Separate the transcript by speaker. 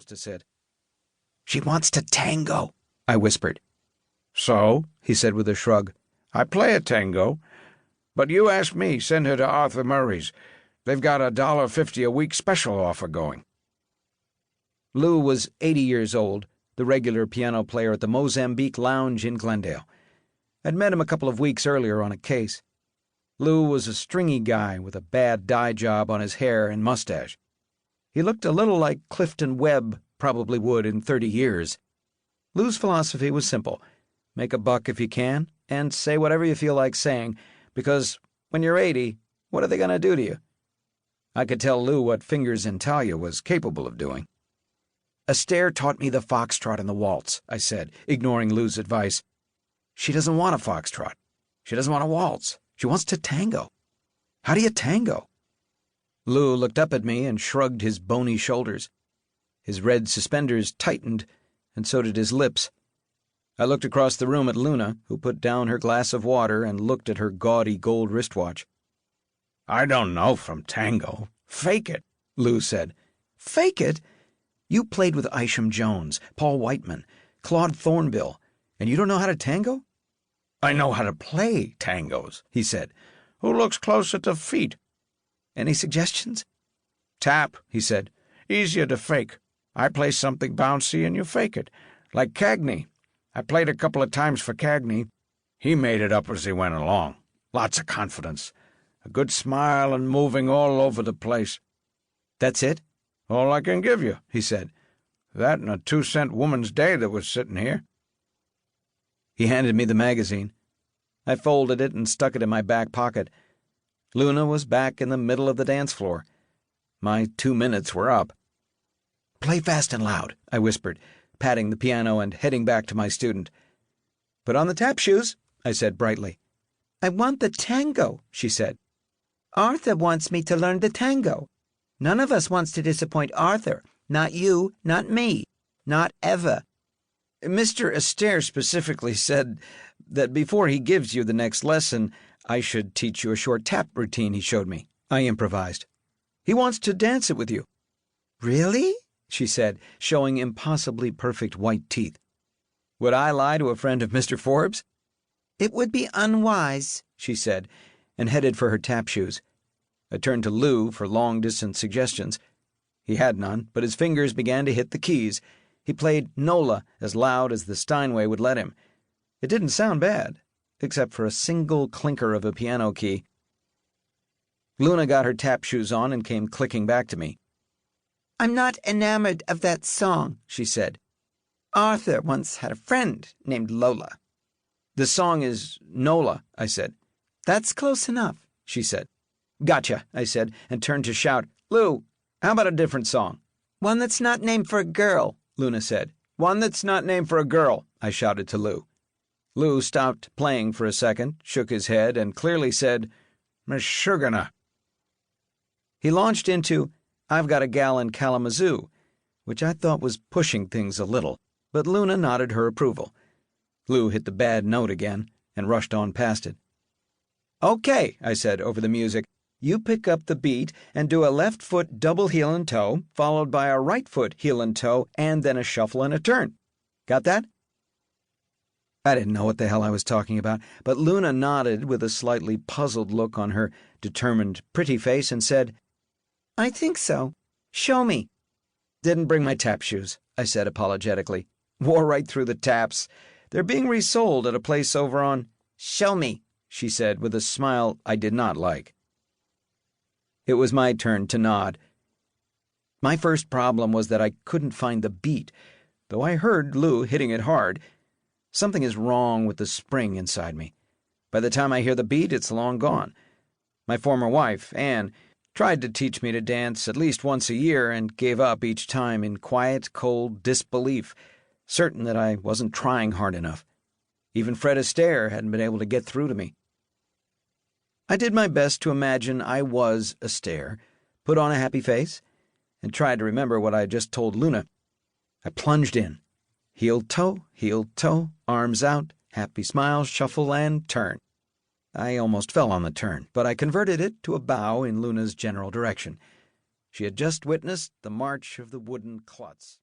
Speaker 1: supposed to sit. "She wants to tango," I whispered. "So," he said with a shrug, "I play a tango. But you ask me, send her to Arthur Murray's. They've got a $1.50 a week special offer going." Lou was 80 years old, the regular piano player at the Mozambique Lounge in Glendale. I'd met him a couple of weeks earlier on a case. Lou was a stringy guy with a bad dye job on his hair and mustache. He looked a little like Clifton Webb probably would in 30 years. Lou's philosophy was simple: make a buck if you can, and say whatever you feel like saying, because when you're 80, what are they going to do to you? I could tell Lou what Fingers in Talia was capable of doing. "Astaire taught me the foxtrot and the waltz," I said, ignoring Lou's advice. "She doesn't want a foxtrot. She doesn't want a waltz. She wants to tango. How do you tango?" Lou looked up at me and shrugged his bony shoulders. His red suspenders tightened, and so did his lips. I looked across the room at Luna, who put down her glass of water and looked at her gaudy gold wristwatch. "I don't know from tango. Fake it," Lou said. "Fake it? You played with Isham Jones, Paul Whiteman, Claude Thornbill, and you don't know how to tango?" "I know how to play tangos," he said. "Who looks closer to feet?" "Any suggestions?" "Tap," he said. "Easier to fake. I play something bouncy and you fake it. Like Cagney. I played a couple of times for Cagney. He made it up as he went along. Lots of confidence. A good smile and moving all over the place." "That's it?" "All I can give you," he said. "That and a 2-cent Woman's Day that was sitting here." He handed me the magazine. I folded it and stuck it in my back pocket. Luna was back in the middle of the dance floor. My 2 minutes were up. "Play fast and loud," I whispered, patting the piano and heading back to my student. "Put on the tap shoes," I said brightly. "I want the tango," she said. "Arthur wants me to learn the tango. None of us wants to disappoint Arthur. Not you, not me, not ever." "Mr. Astaire specifically said that before he gives you the next lesson, I should teach you a short tap routine he showed me," I improvised. "He wants to dance it with you." "Really?" she said, showing impossibly perfect white teeth. Would I lie to a friend of Mr. Forbes? "It would be unwise," she said, and headed for her tap shoes. I turned to Lou for long-distance suggestions. He had none, but his fingers began to hit the keys. He played Nola as loud as the Steinway would let him. It didn't sound bad, except for a single clinker of a piano key. Luna got her tap shoes on and came clicking back to me. "I'm not enamored of that song," she said. "Arthur once had a friend named Lola." "The song is Nola," I said. "That's close enough," she said. "Gotcha," I said, and turned to shout, "Lou, how about a different song?" "One that's not named for a girl," Luna said. "One that's not named for a girl," I shouted to Lou. Lou stopped playing for a second, shook his head, and clearly said, "Meshuggah." He launched into "I've Got a Gal in Kalamazoo," which I thought was pushing things a little, but Luna nodded her approval. Lou hit the bad note again and rushed on past it. "Okay," I said over the music. "You pick up the beat and do a left foot double heel and toe, followed by a right foot heel and toe, and then a shuffle and a turn. Got that?" I didn't know what the hell I was talking about, but Luna nodded with a slightly puzzled look on her determined, pretty face and said, "I think so. Show me." "Didn't bring my tap shoes," I said apologetically. "Wore right through the taps. They're being resold at a place over on—" "Show me," she said with a smile I did not like. It was my turn to nod. My first problem was that I couldn't find the beat, though I heard Lou hitting it hard. Something is wrong with the spring inside me. By the time I hear the beat, it's long gone. My former wife, Anne, tried to teach me to dance at least once a year and gave up each time in quiet, cold disbelief, certain that I wasn't trying hard enough. Even Fred Astaire hadn't been able to get through to me. I did my best to imagine I was Astaire, put on a happy face, and tried to remember what I had just told Luna. I plunged in. Heel toe, arms out, happy smile, shuffle, and turn. I almost fell on the turn, but I converted it to a bow in Luna's general direction. She had just witnessed the march of the wooden klutz.